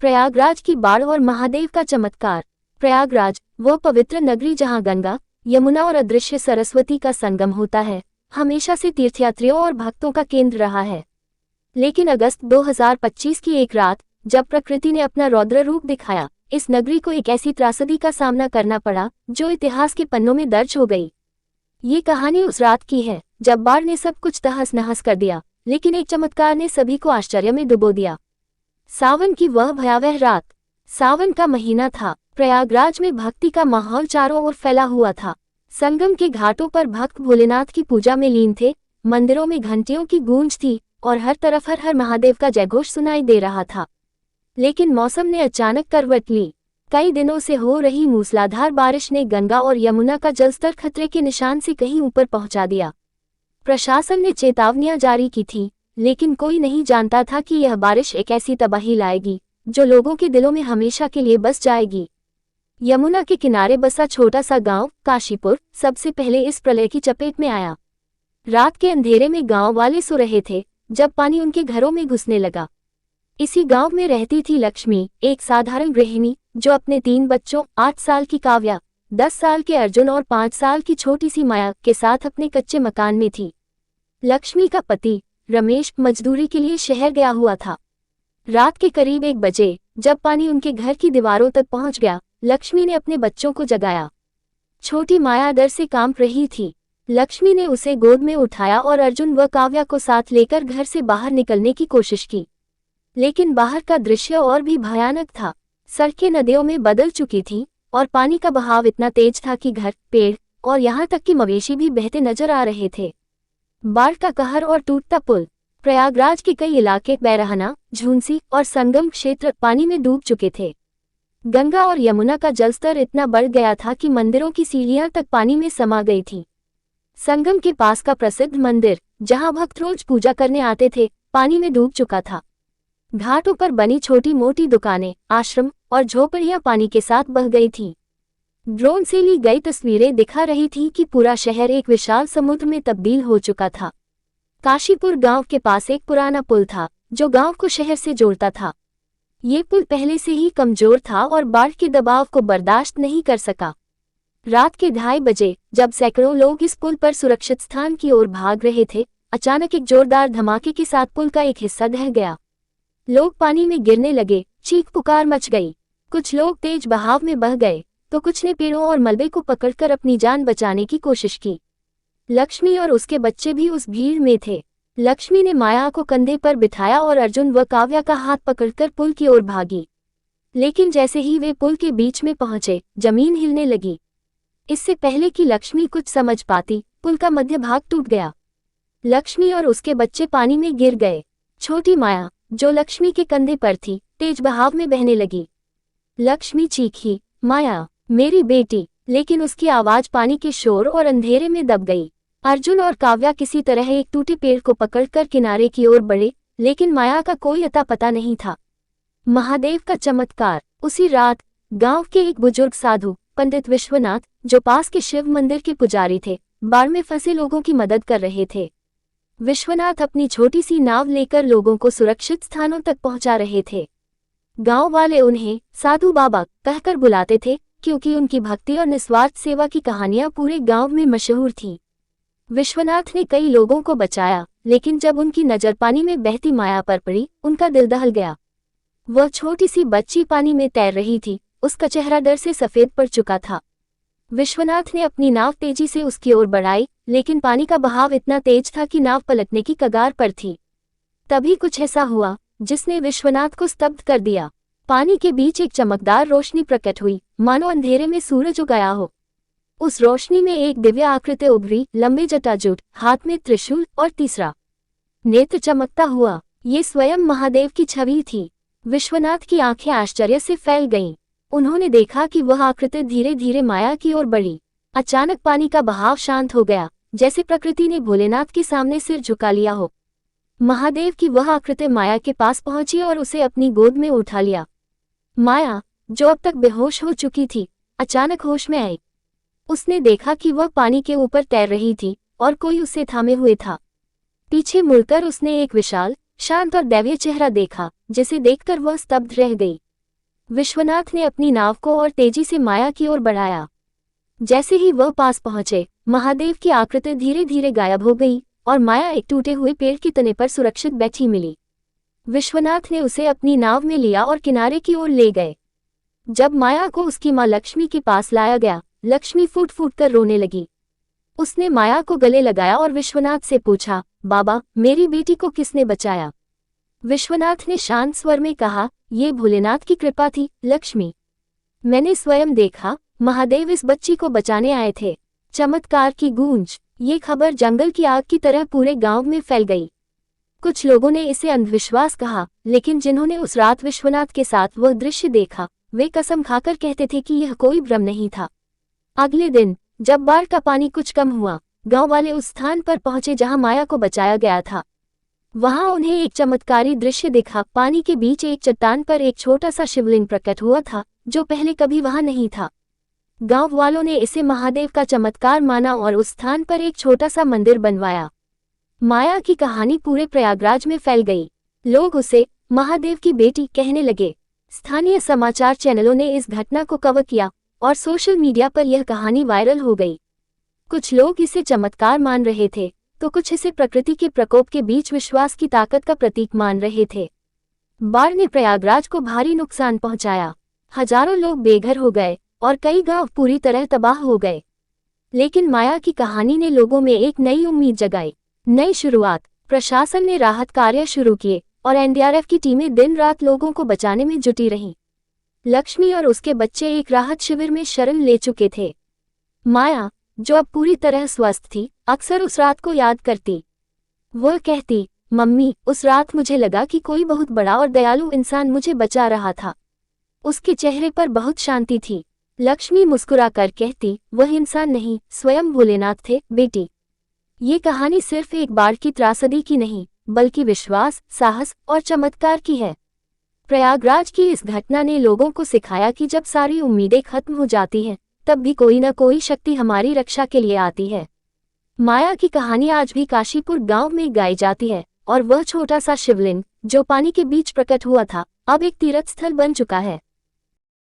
प्रयागराज की बाढ़ और महादेव का चमत्कार। प्रयागराज, वो पवित्र नगरी जहां गंगा, यमुना और अदृश्य सरस्वती का संगम होता है, हमेशा से तीर्थयात्रियों और भक्तों का केंद्र रहा है। लेकिन अगस्त 2025 की एक रात, जब प्रकृति ने अपना रौद्र रूप दिखाया, इस नगरी को एक ऐसी त्रासदी का सामना करना पड़ा जो इतिहास के पन्नों में दर्ज हो गई। ये कहानी उस रात की है जब बाढ़ ने सब कुछ तहस नहस कर दिया, लेकिन एक चमत्कार ने सभी को आश्चर्य में डुबो दिया। सावन की वह भयावह रात। सावन का महीना था। प्रयागराज में भक्ति का माहौल चारों ओर फैला हुआ था। संगम के घाटों पर भक्त भोलेनाथ की पूजा में लीन थे, मंदिरों में घंटियों की गूंज थी और हर तरफ हर हर महादेव का जयघोष सुनाई दे रहा था। लेकिन मौसम ने अचानक करवट ली। कई दिनों से हो रही मूसलाधार बारिश ने गंगा और यमुना का जलस्तर खतरे के निशान से कहीं ऊपर पहुंचा दिया। प्रशासन ने चेतावनियां जारी की थी, लेकिन कोई नहीं जानता था कि यह बारिश एक ऐसी तबाही लाएगी जो लोगों के दिलों में हमेशा के लिए बस जाएगी। यमुना के किनारे बसा छोटा सा गांव काशीपुर सबसे पहले इस प्रलय की चपेट में आया। रात के अंधेरे में गांव वाले सो रहे थे जब पानी उनके घरों में घुसने लगा। इसी गांव में रहती थी लक्ष्मी, एक साधारण गृहिणी जो अपने 3 बच्चों 8 साल की काव्या, 10 साल के अर्जुन और 5 साल की छोटी सी माया के साथ अपने कच्चे मकान में थी। लक्ष्मी का पति रमेश मजदूरी के लिए शहर गया हुआ था। रात के करीब 1 बजे जब पानी उनके घर की दीवारों तक पहुंच गया, लक्ष्मी ने अपने बच्चों को जगाया। छोटी माया डर से कांप रही थी। लक्ष्मी ने उसे गोद में उठाया और अर्जुन व काव्या को साथ लेकर घर से बाहर निकलने की कोशिश की। लेकिन बाहर का दृश्य और भी भयानक था। सड़कें नदियों में बदल चुकी थीं और पानी का बहाव इतना तेज था कि घर, पेड़ और यहाँ तक कि मवेशी भी बहते नजर आ रहे थे। बाढ़ का कहर और टूटता पुल। प्रयागराज के कई इलाके बैरहना, झुंसी और संगम क्षेत्र पानी में डूब चुके थे। गंगा और यमुना का जलस्तर इतना बढ़ गया था कि मंदिरों की सीढ़ियां तक पानी में समा गई थीं। संगम के पास का प्रसिद्ध मंदिर, जहां भक्त रोज पूजा करने आते थे, पानी में डूब चुका था। घाटों पर बनी छोटी मोटी दुकानें, आश्रम और झोपड़ियां पानी के साथ बह गई थीं। ड्रोन से ली गई तस्वीरें दिखा रही थी कि पूरा शहर एक विशाल समुद्र में तब्दील हो चुका था। काशीपुर गांव के पास एक पुराना पुल था जो गांव को शहर से जोड़ता था। ये पुल पहले से ही कमजोर था और बाढ़ के दबाव को बर्दाश्त नहीं कर सका। रात के 2:30 बजे जब सैकड़ों लोग इस पुल पर सुरक्षित स्थान की ओर भाग रहे थे, अचानक एक जोरदार धमाके के साथ पुल का एक हिस्सा ढह गया। लोग पानी में गिरने लगे, चीख पुकार मच गई। कुछ लोग तेज बहाव में बह गए तो कुछ ने पेड़ों और मलबे को पकड़कर अपनी जान बचाने की कोशिश की। लक्ष्मी और उसके बच्चे भी उस भीड़ में थे। लक्ष्मी ने माया को कंधे पर बिठाया और अर्जुन व काव्या का हाथ पकड़कर पुल की ओर भागी। लेकिन जैसे ही वे पुल के बीच में पहुंचे, जमीन हिलने लगी। इससे पहले कि लक्ष्मी कुछ समझ पाती, पुल का मध्य भाग टूट गया। लक्ष्मी और उसके बच्चे पानी में गिर गए। छोटी माया, जो लक्ष्मी के कंधे पर थी, तेज बहाव में बहने लगी। लक्ष्मी चीखी, माया, मेरी बेटी, लेकिन उसकी आवाज पानी के शोर और अंधेरे में दब गई। अर्जुन और काव्या किसी तरह एक टूटे पेड़ को पकड़कर किनारे की ओर बढ़े, लेकिन माया का कोई अता पता नहीं था। महादेव का चमत्कार। उसी रात गांव के एक बुजुर्ग साधु पंडित विश्वनाथ, जो पास के शिव मंदिर के पुजारी थे, बाढ़ में फंसे लोगों की मदद कर रहे थे। विश्वनाथ अपनी छोटी सी नाव लेकर लोगों को सुरक्षित स्थानों तक पहुंचा रहे थे। गांव वाले उन्हें साधु बाबा कहकर बुलाते थे, क्योंकि उनकी भक्ति और निस्वार्थ सेवा की कहानियां पूरे गांव में मशहूर थीं। विश्वनाथ ने कई लोगों को बचाया, लेकिन जब उनकी नजर पानी में बहती माया पर पड़ी, उनका दिल दहल गया। वह छोटी सी बच्ची पानी में तैर रही थी, उसका चेहरा डर से सफेद पड़ चुका था। विश्वनाथ ने अपनी नाव तेजी से उसकी ओर बढ़ाई, लेकिन पानी का बहाव इतना तेज था कि नाव पलटने की कगार पर थी। तभी कुछ ऐसा हुआ जिसने विश्वनाथ को स्तब्ध कर दिया। पानी के बीच एक चमकदार रोशनी प्रकट हुई, मानो अंधेरे में सूरज उगाया हो। उस रोशनी में एक दिव्य आकृति उभरी, लंबे जटाजूट, हाथ में त्रिशूल और तीसरा नेत्र चमकता हुआ। ये स्वयं महादेव की छवि थी। विश्वनाथ की आंखें आश्चर्य से फैल गईं। उन्होंने देखा कि वह आकृति धीरे धीरे माया की ओर बढ़ी। अचानक पानी का बहाव शांत हो गया, जैसे प्रकृति ने भोलेनाथ के सामने सिर झुका लिया हो। महादेव की वह आकृति माया के पास पहुंची और उसे अपनी गोद में उठा लिया। माया, जो अब तक बेहोश हो चुकी थी, अचानक होश में आई। उसने देखा कि वह पानी के ऊपर तैर रही थी और कोई उसे थामे हुए था। पीछे मुड़कर उसने एक विशाल, शांत और दैवीय चेहरा देखा, जिसे देखकर वह स्तब्ध रह गई। विश्वनाथ ने अपनी नाव को और तेजी से माया की ओर बढ़ाया। जैसे ही वह पास पहुंचे, महादेव की आकृति धीरे धीरे गायब हो गई और माया एक टूटे हुए पेड़ के तने पर सुरक्षित बैठी मिली। विश्वनाथ ने उसे अपनी नाव में लिया और किनारे की ओर ले गए। जब माया को उसकी मां लक्ष्मी के पास लाया गया, लक्ष्मी फूट फूट कर रोने लगी। उसने माया को गले लगाया और विश्वनाथ से पूछा, बाबा, मेरी बेटी को किसने बचाया? विश्वनाथ ने शांत स्वर में कहा, ये भोलेनाथ की कृपा थी, लक्ष्मी। मैंने स्वयं देखा, महादेव इस बच्ची को बचाने आए थे। चमत्कार की गूंज। ये खबर जंगल की आग की तरह पूरे गांव में फैल गई। कुछ लोगों ने इसे अंधविश्वास कहा, लेकिन जिन्होंने उस रात विश्वनाथ के साथ वह दृश्य देखा, वे कसम खाकर कहते थे कि यह कोई भ्रम नहीं था। अगले दिन जब बाढ़ का पानी कुछ कम हुआ, गांव वाले उस स्थान पर पहुंचे जहां माया को बचाया गया था। वहां उन्हें एक चमत्कारी दृश्य दिखा। पानी के बीच एक चट्टान पर एक छोटा सा शिवलिंग प्रकट हुआ था, जो पहले कभी वहां नहीं था। गांव वालों ने इसे महादेव का चमत्कार माना और उस स्थान पर एक छोटा सा मंदिर बनवाया। माया की कहानी पूरे प्रयागराज में फैल गई। लोग उसे महादेव की बेटी कहने लगे। स्थानीय समाचार चैनलों ने इस घटना को कवर किया और सोशल मीडिया पर यह कहानी वायरल हो गई। कुछ लोग इसे चमत्कार मान रहे थे, तो कुछ इसे प्रकृति के प्रकोप के बीच विश्वास की ताकत का प्रतीक मान रहे थे। बाढ़ ने प्रयागराज को भारी नुकसान पहुंचाया। हजारों लोग बेघर हो गए और कई गांव पूरी तरह तबाह हो गए। लेकिन माया की कहानी ने लोगों में एक नई उम्मीद जगाई। नई शुरुआत। प्रशासन ने राहत कार्य शुरू किए और एनडीआरएफ की टीमें दिन रात लोगों को बचाने में जुटी रहीं। लक्ष्मी और उसके बच्चे एक राहत शिविर में शरण ले चुके थे। माया, जो अब पूरी तरह स्वस्थ थी, अक्सर उस रात को याद करती। वह कहती, मम्मी, उस रात मुझे लगा कि कोई बहुत बड़ा और दयालु इंसान मुझे बचा रहा था। उसके चेहरे पर बहुत शांति थी। लक्ष्मी मुस्कुराकर कहती, वह इंसान नहीं, स्वयं भोलेनाथ थे, बेटी। ये कहानी सिर्फ एक बाढ़ की त्रासदी की नहीं, बल्कि विश्वास, साहस और चमत्कार की है। प्रयागराज की इस घटना ने लोगों को सिखाया कि जब सारी उम्मीदें खत्म हो जाती हैं, तब भी कोई न कोई शक्ति हमारी रक्षा के लिए आती है। माया की कहानी आज भी काशीपुर गांव में गाई जाती है और वह छोटा सा शिवलिंग, जो पानी के बीच प्रकट हुआ था, अब एक तीर्थ स्थल बन चुका है।